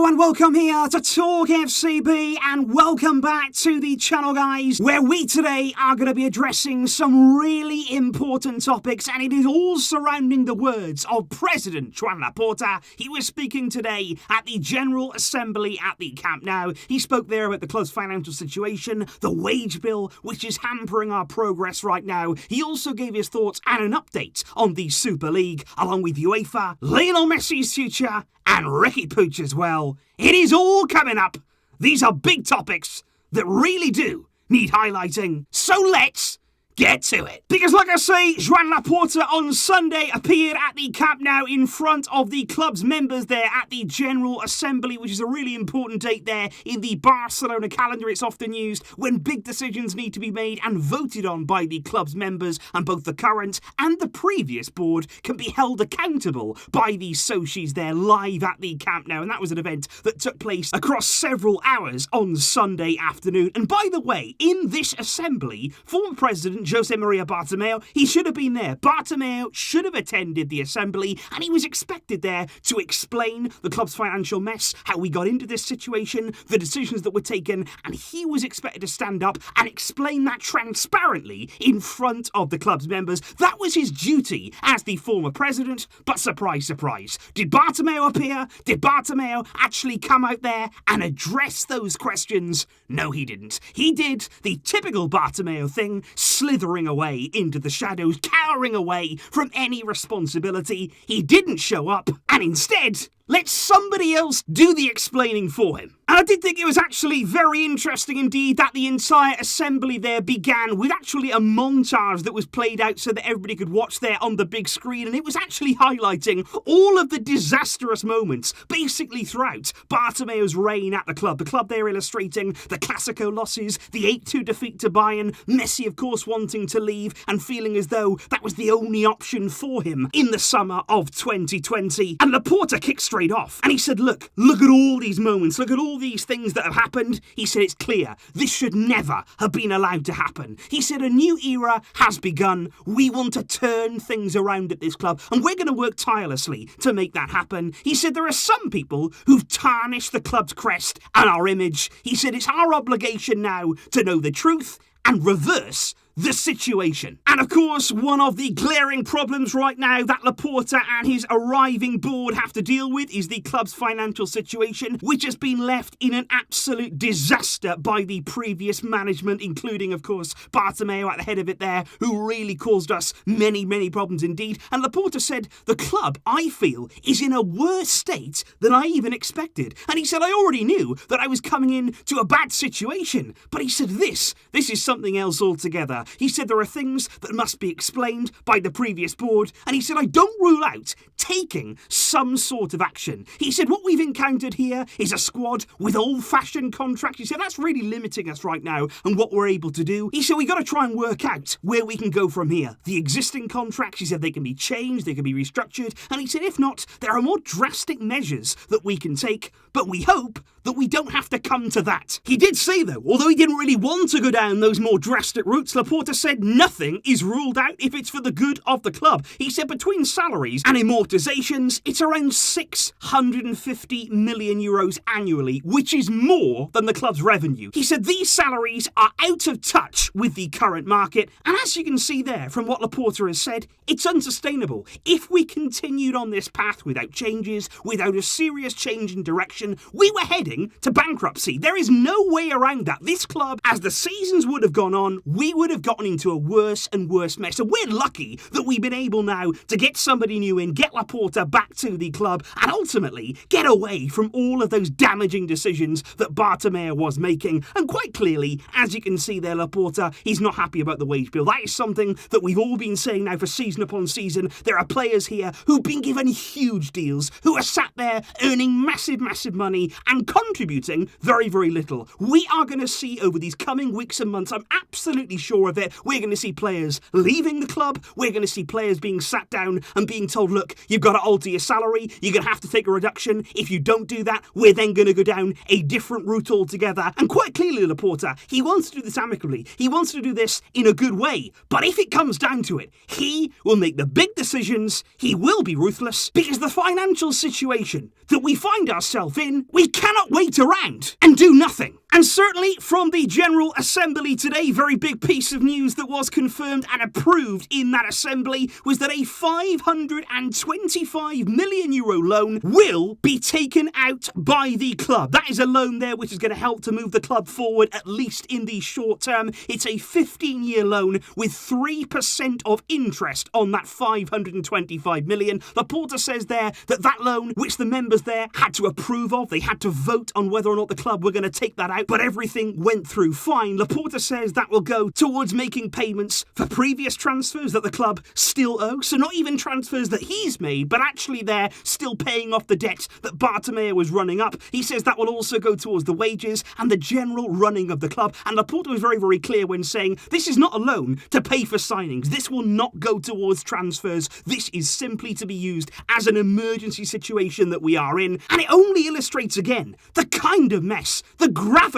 and welcome here to Talk FCB, and welcome back to the channel, guys, where we today are going to be addressing some really important topics, and it is all surrounding the words of President Joan Laporta. He was speaking today at the General Assembly at the Camp Nou. He spoke there about the club's financial situation, the wage bill, which is hampering our progress right now. He also gave his thoughts and an update on the Super League, along with UEFA, Lionel Messi's future, and Riqui Puig as well. It is all coming up. These are big topics that really do need highlighting. So let's get to it. Because like I say, Joan Laporta on Sunday appeared at the Camp Nou in front of the club's members there at the General Assembly, which is a really important date there in the Barcelona calendar. It's often used when big decisions need to be made and voted on by the club's members, and both the current and the previous board can be held accountable by the socios there live at the Camp Nou. And that was an event that took place across several hours on Sunday afternoon. And by the way, in this assembly, former President Jose Maria Bartomeu, he should have been there. Bartomeu should have attended the assembly, and he was expected there to explain the club's financial mess, how we got into this situation, the decisions that were taken, and he was expected to stand up and explain that transparently in front of the club's members. That was his duty as the former president, but surprise, surprise. Did Bartomeu appear? Did Bartomeu actually come out there and address those questions? No, he didn't. He did the typical Bartomeu thing, slithering away into the shadows, cowering away from any responsibility. He didn't show up, and instead let somebody else do the explaining for him. And I did think it was actually very interesting indeed that the entire assembly there began with actually a montage that was played out so that everybody could watch there on the big screen, and it was actually highlighting all of the disastrous moments basically throughout Bartomeu's reign at the club. The club there illustrating the Clasico losses, the 8-2 defeat to Bayern, Messi of course wanting to leave and feeling as though that was the only option for him in the summer of 2020. And Laporta kicked straight off, and he said, look at all these moments, look at all these things that have happened. He said it's clear this should never have been allowed to happen. He said a new era has begun. We want to turn things around at this club, and we're going to work tirelessly to make that happen. He said there are some people who've tarnished the club's crest and our image. He said it's our obligation now to know the truth and reverse the situation. And of course, one of the glaring problems right now that Laporta and his arriving board have to deal with is the club's financial situation, which has been left in an absolute disaster by the previous management, including, of course, Bartomeu at the head of it there, who really caused us many, many problems indeed. And Laporta said, the club, I feel, is in a worse state than I even expected. And he said, I already knew that I was coming in to a bad situation. But he said, this is something else altogether. He said there are things that must be explained by the previous board, and he said I don't rule out taking some sort of action. He said what we've encountered here is a squad with old-fashioned contracts. He said that's really limiting us right now and what we're able to do. He said we got to try and work out where we can go from here. The existing contracts, he said, they can be changed, they can be restructured, and he said if not, there are more drastic measures that we can take, but we hope that we don't have to come to that. He did say, though, although he didn't really want to go down those more drastic routes, Laporta said nothing is ruled out if it's for the good of the club. He said between salaries and amortizations, it's around 650 million euros annually, which is more than the club's revenue. He said these salaries are out of touch with the current market, and as you can see there from what Laporta has said, it's unsustainable. If we continued on this path without changes, without a serious change in direction, we were heading to bankruptcy. There is no way around that. This club, as the seasons would have gone on, we would have gotten into a worse and worse mess. And we're lucky that we've been able now to get somebody new in, get Laporta back to the club, and ultimately get away from all of those damaging decisions that Bartomeu was making. And quite clearly, as you can see there, Laporta, he's not happy about the wage bill. That is something that we've all been saying now for season upon season. There are players here who've been given huge deals, who are sat there earning massive, massive money and contributing very, very little. We are going to see over these coming weeks and months, I'm absolutely sure more of it. We're going to see players leaving the club. We're going to see players being sat down and being told, look, you've got to alter your salary. You're going to have to take a reduction. If you don't do that, we're then going to go down a different route altogether. And quite clearly, Laporta, he wants to do this amicably. He wants to do this in a good way. But if it comes down to it, he will make the big decisions. He will be ruthless, because the financial situation that we find ourselves in, we cannot wait around and do nothing. And certainly from the General Assembly today, very big piece of news that was confirmed and approved in that assembly was that a €525 million loan will be taken out by the club. That is a loan there which is going to help to move the club forward, at least in the short term. It's a 15-year loan with 3% of interest on that $525 million. Laporta says there that that loan, which the members there had to approve of, they had to vote on whether or not the club were going to take that out, but everything went through fine. Laporta says that will go towards making payments for previous transfers that the club still owe. So not even transfers that he's made, but actually they're still paying off the debt that Bartomeu was running up. He says that will also go towards the wages and the general running of the club. And Laporta was very, very clear when saying this is not a loan to pay for signings. This will not go towards transfers. This is simply to be used as an emergency situation that we are in. And it only illustrates again the kind of mess, the gravity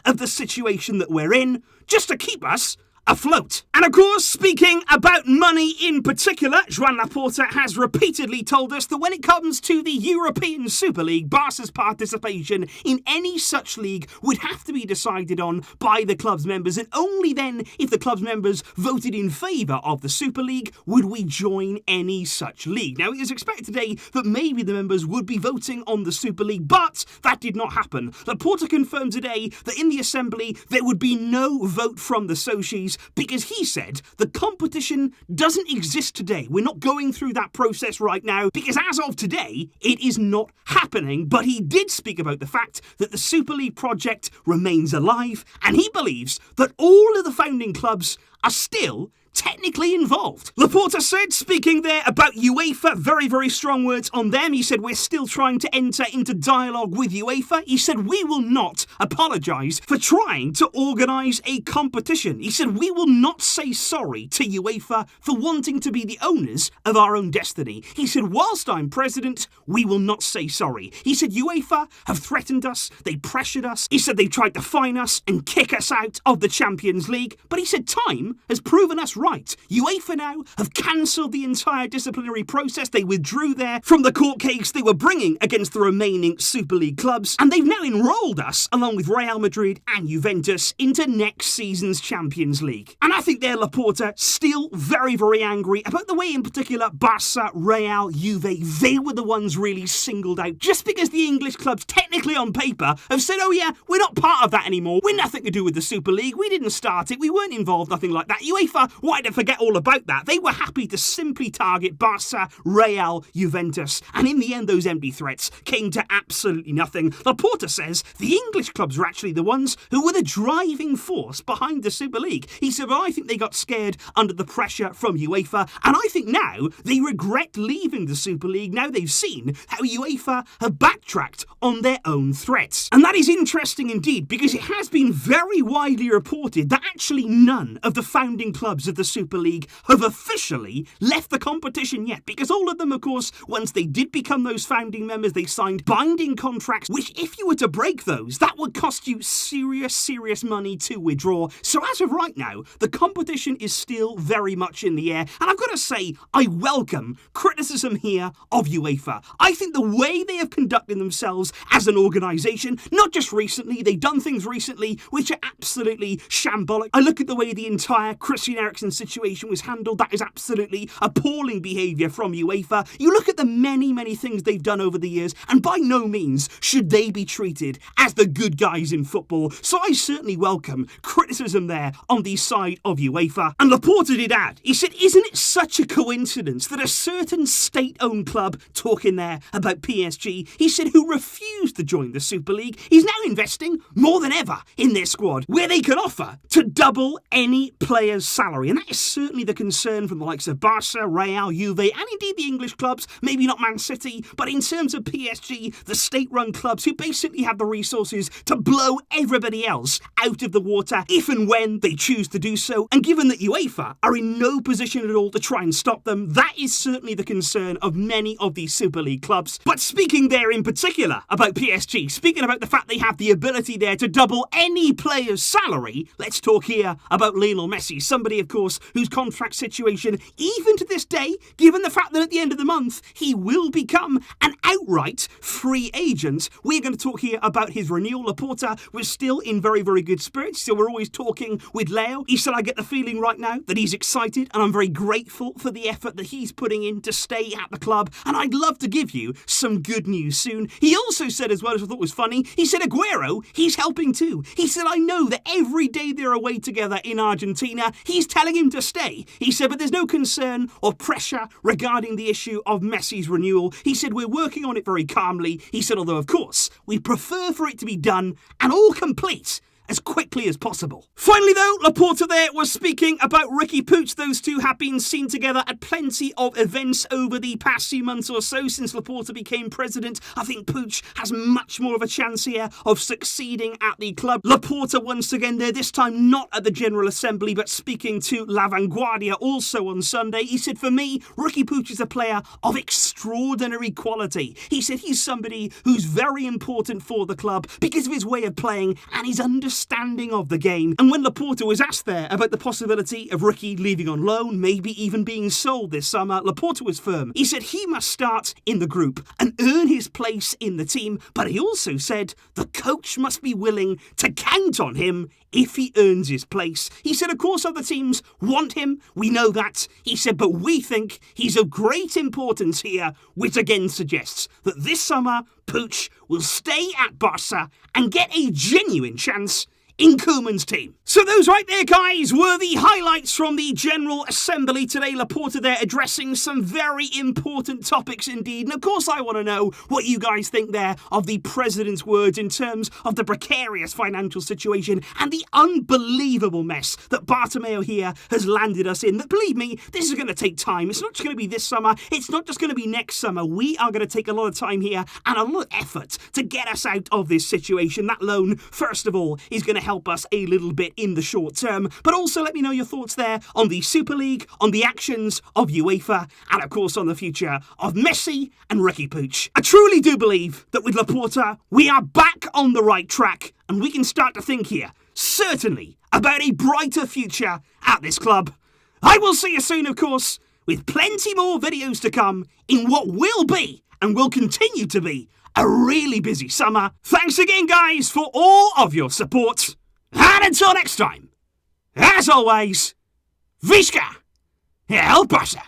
of the situation that we're in, just to keep us afloat. And of course, speaking about money in particular, Joan Laporta has repeatedly told us that when it comes to the European Super League, Barca's participation in any such league would have to be decided on by the club's members, and only then, if the club's members voted in favour of the Super League, would we join any such league. Now, it is expected today that maybe the members would be voting on the Super League, but that did not happen. Laporta confirmed today that in the Assembly there would be no vote from the Socios, because he said the competition doesn't exist today. We're not going through that process right now, because as of today, it is not happening. But he did speak about the fact that the Super League project remains alive, and he believes that all of the founding clubs are still technically involved. Laporta said, speaking there about UEFA, very, very strong words on them. He said, we're still trying to enter into dialogue with UEFA. He said, we will not apologise for trying to organise a competition. He said, we will not say sorry to UEFA for wanting to be the owners of our own destiny. He said, whilst I'm president, we will not say sorry. He said, UEFA have threatened us, they pressured us. He said, they tried to fine us and kick us out of the Champions League. But he said, time has proven us right. UEFA now have cancelled the entire disciplinary process. They withdrew there from the court case they were bringing against the remaining Super League clubs, and they've now enrolled us, along with Real Madrid and Juventus, into next season's Champions League. And I think there, Laporta, still very, very angry about the way in particular Barça, Real, Juve, they were the ones really singled out, just because the English clubs, technically on paper, have said, oh yeah, we're not part of that anymore. We're nothing to do with the Super League. We didn't start it. We weren't involved, nothing like that. UEFA wanted to forget all about that. They were happy to simply target Barça, Real, Juventus. And in the end, those empty threats came to absolutely nothing. Laporta says the English clubs are actually the ones who were the driving force behind the Super League. He said, well, I think they got scared under the pressure from UEFA, and I think now they regret leaving the Super League. Now they've seen how UEFA have backtracked on their own threats. And that is interesting indeed, because it has been very widely reported that actually none of the founding clubs of the Super League have officially left the competition yet, because all of them, of course, once they did become those founding members, they signed binding contracts, which if you were to break those, that would cost you serious money to withdraw. So as of right now, the competition is still very much in the air, and I've got to say, I welcome criticism here of UEFA. I think the way they have conducted themselves as an organisation, not just recently, they've done things recently which are absolutely shambolic. I look at the way the entire Christian Eriksen situation was handled. That is absolutely appalling behaviour from UEFA. You look at the many things they've done over the years, and by no means should they be treated as the good guys in football. So I certainly welcome criticism there on the side of UEFA. And Laporta did add, he said, isn't it such a coincidence that a certain state-owned club, talking there about PSG, he said, who refused to join the Super League, is now investing more than ever in their squad, where they can offer to double any player's salary. and that is certainly the concern from the likes of Barça, Real, Juve, and indeed the English clubs, maybe not Man City, but in terms of PSG, the state-run clubs who basically have the resources to blow everybody else out of the water if and when they choose to do so, and given that UEFA are in no position at all to try and stop them, that is certainly the concern of many of these Super League clubs. But speaking there in particular about PSG, speaking about the fact they have the ability there to double any player's salary, let's talk here about Lionel Messi, somebody of course whose contract situation, even to this day, given the fact that at the end of the month he will become an outright free agent. We're going to talk here about his renewal. Laporta was still in very, very good spirits, so we're always talking with Leo. He said, I get the feeling right now that he's excited, and I'm very grateful for the effort that he's putting in to stay at the club, and I'd love to give you some good news soon. He also said as well, as I thought was funny, he said Aguero, he's helping too. He said, I know that every day they're away together in Argentina, he's telling him to stay. He said, but there's no concern or pressure regarding the issue of Messi's renewal. He said, we're working on it very calmly. He said, although of course, we prefer for it to be done and all complete as quickly as possible. Finally though, Laporta there was speaking about Riqui Puig. Those two have been seen together at plenty of events over the past few months or so since Laporta became president. I think Puig has much more of a chance here of succeeding at the club. Laporta once again there, this time not at the General Assembly, but speaking to La Vanguardia also on Sunday. He said, for me, Riqui Puig is a player of extraordinary quality. He said he's somebody who's very important for the club because of his way of playing and his understanding of the game. And when Laporta was asked there about the possibility of Riqui leaving on loan, maybe even being sold this summer, Laporta was firm. He said he must start in the group and earn his place in the team, but he also said the coach must be willing to count on him if he earns his place. He said, of course, other teams want him. We know that. He said, but we think he's of great importance here, which again suggests that this summer, Puig will stay at Barça and get a genuine chance in Koeman's team. So those right there, guys, were the highlights from the General Assembly today. Laporta there addressing some very important topics indeed. And of course, I want to know what you guys think there of the president's words in terms of the precarious financial situation and the unbelievable mess that Bartomeu here has landed us in. That, believe me, this is going to take time. It's not just going to be this summer. It's not just going to be next summer. We are going to take a lot of time here and a lot of effort to get us out of this situation. That loan, first of all, is going to help us a little bit in the short term, but also let me know your thoughts there on the Super League, on the actions of UEFA, and of course on the future of Messi and Riqui Puig. I truly do believe that with Laporta, we are back on the right track, and we can start to think here, certainly, about a brighter future at this club. I will see you soon, of course, with plenty more videos to come in what will be, and will continue to be, a really busy summer. Thanks again, guys, for all of your support. And until next time, as always, Visca El Barça.